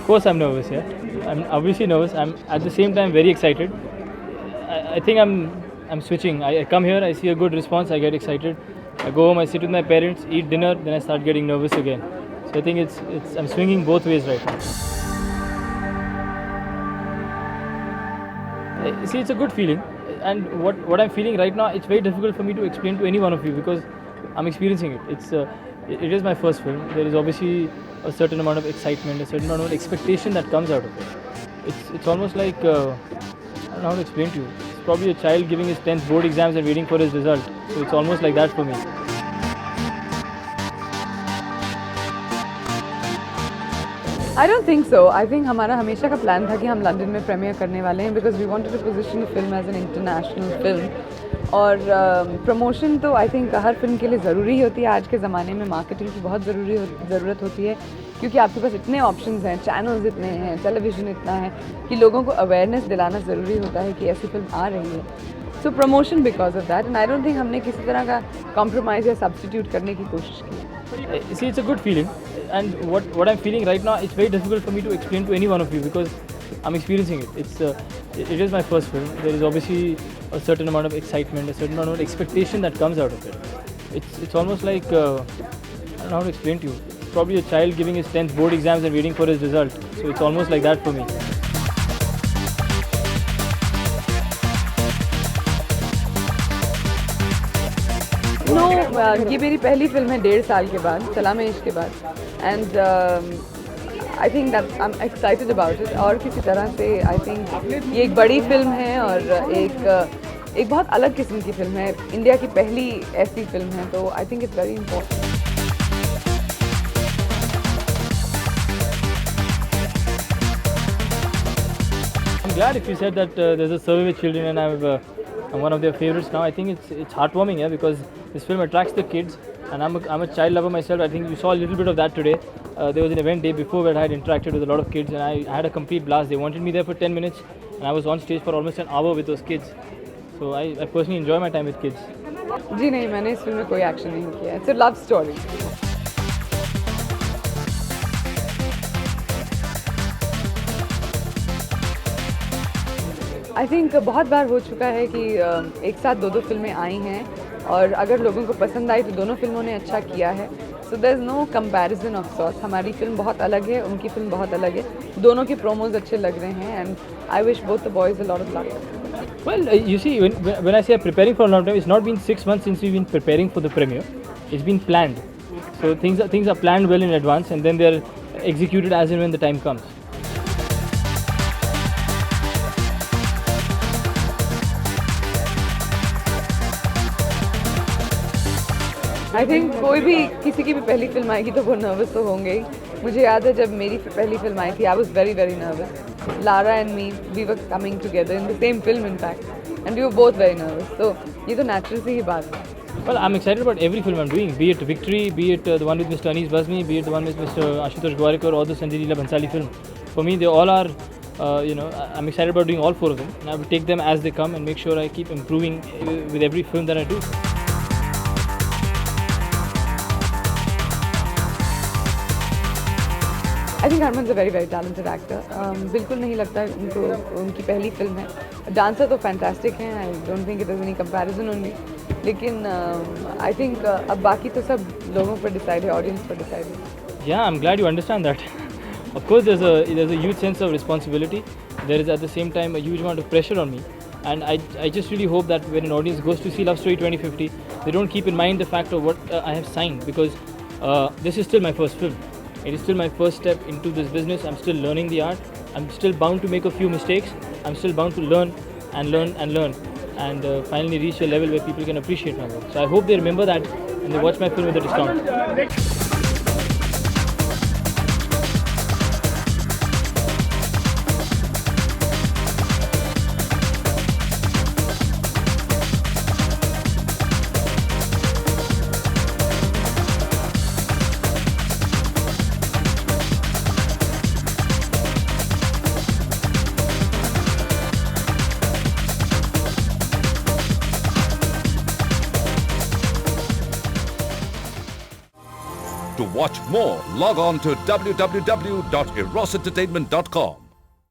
course, I'm nervous. Yeah, I'm obviously nervous. I'm at the same time very excited. I think I'm switching. I come here, I see a good response, I get excited. I go home, I sit with my parents, eat dinner, then I start getting nervous again. So I think it's I'm swinging both ways right now. See, it's a good feeling, and what I'm feeling right now, it's very difficult for me to explain to any one of you because I'm experiencing it. It is my first film. There is obviously a certain amount of excitement, a certain amount of expectation that comes out of it. It's almost like I don't know how to explain to you. It's probably a child giving his 10th board exams and waiting for his result. So it's almost like that for me. I don't think so. I think हमारा हमेशा का plan था कि हम London में premiere करने वाले हैं because we wanted to position the film as an international film और प्रमोशन तो आई थिंक हर फिल्म के लिए ज़रूरी होती है. आज के ज़माने में मार्केटिंग की बहुत ज़रूरत होती है क्योंकि आपके पास इतने ऑप्शंस हैं, चैनल्स इतने हैं, टेलीविज़न इतना है कि लोगों को अवेयरनेस दिलाना ज़रूरी होता है कि ऐसी फिल्म आ रही है. So promotion because of that and I don't think हमने किसी तरह का कॉम्प्रोमाइज़ या सब्स्टिट्यूट करने की कोशिश की है. See, it's a good feeling, and what I'm feeling right now, it's very difficult for me to explain to any one of you because I'm experiencing it. It is my first film. There is obviously a certain amount of excitement, a certain amount of expectation that comes out of it. It's almost like I don't know how to explain to you. It's probably a child giving his 10th board exams and waiting for his result. So it's almost like that for me. No ये मेरी पहली film है 1.5 साल के बाद, सलाम-ए इश्क के बाद and I think that I am excited about it. और किसी तरह से आई थिंक ये एक बड़ी फिल्म है और एक बहुत अलग किस्म की फिल्म है. इंडिया की पहली ऐसी फिल्म है तो I think it's very important. I'm glad if you said that there's a survey with children and I'm one of their favorites now. I think it's heartwarming, yeah, because this film attracts the kids, and I'm a child lover myself. I think you saw a little bit of that today. There was an event day before where I had interacted with a lot of kids, and I had a complete blast. They wanted me there for 10 minutes, and I was on stage for almost an hour with those kids. So I personally enjoy my time with kids. जी नहीं, मैंने इस film में कोई action नहीं किया. It's a love story. I think बहुत बार हो चुका है कि एक साथ दो फिल्में आई हैं और अगर लोगों को पसंद आई तो दोनों फिल्मों ने अच्छा किया है. So there is no comparison of sorts. हमारी फिल्म बहुत अलग है, उनकी फिल्म बहुत अलग है. दोनों के प्रोमोज अच्छे लग रहे हैं and I wish both the boys a lot of luck. Well, you see, when I say preparing for a long time, it's not been 6 months since we've been preparing for the premiere. It's been planned. So things are planned well in advance, and then they're executed as and when the time comes. I think कोई भी किसी की भी पहली film आएगी तो वो nervous तो होंगे ही. मुझे याद है जब मेरी पहली फिल्म आई थी I was very very nervous. Lara and me we were coming together in the same film in fact and we were both very nervous. तो ये तो नेचुरल सी ही बात है. Well, I'm excited about every film I'm doing, be it Victory, be it the one with Mr. Anis Bazmi, be it the one with Mr. Ashutosh Gwarikar or the Sanjay Leela Bhansali film. For me, they all are, I'm excited about doing all 4 of them. And I will take them as they come and make sure I keep improving with every film that I do. I think Harman is a very very talented actor. बिल्कुल नहीं लगता उनको उनकी पहली film है. Dancer तो fantastic हैं. आई don't think it is any comparison only. लेकिन आई थिंक अब बाकी तो सब लोगों पर डिसाइड है, ऑडियंस पर डिसाइड है. Yeah, I'm glad you understand that. Of course, there's a huge sense of responsibility. There is at the same time a huge amount of pressure on me, and I just really hope that when an audience goes to see Love Story 2050, they don't keep in mind the fact of what I have signed, because this is still my first film. It is still my first step into this business. I'm still learning the art. I'm still bound to make a few mistakes. I'm still bound to learn and learn and learn, and finally reach a level where people can appreciate my work. So I hope they remember that and they watch my film with a discount. To watch more, log on to www.erosentertainment.com.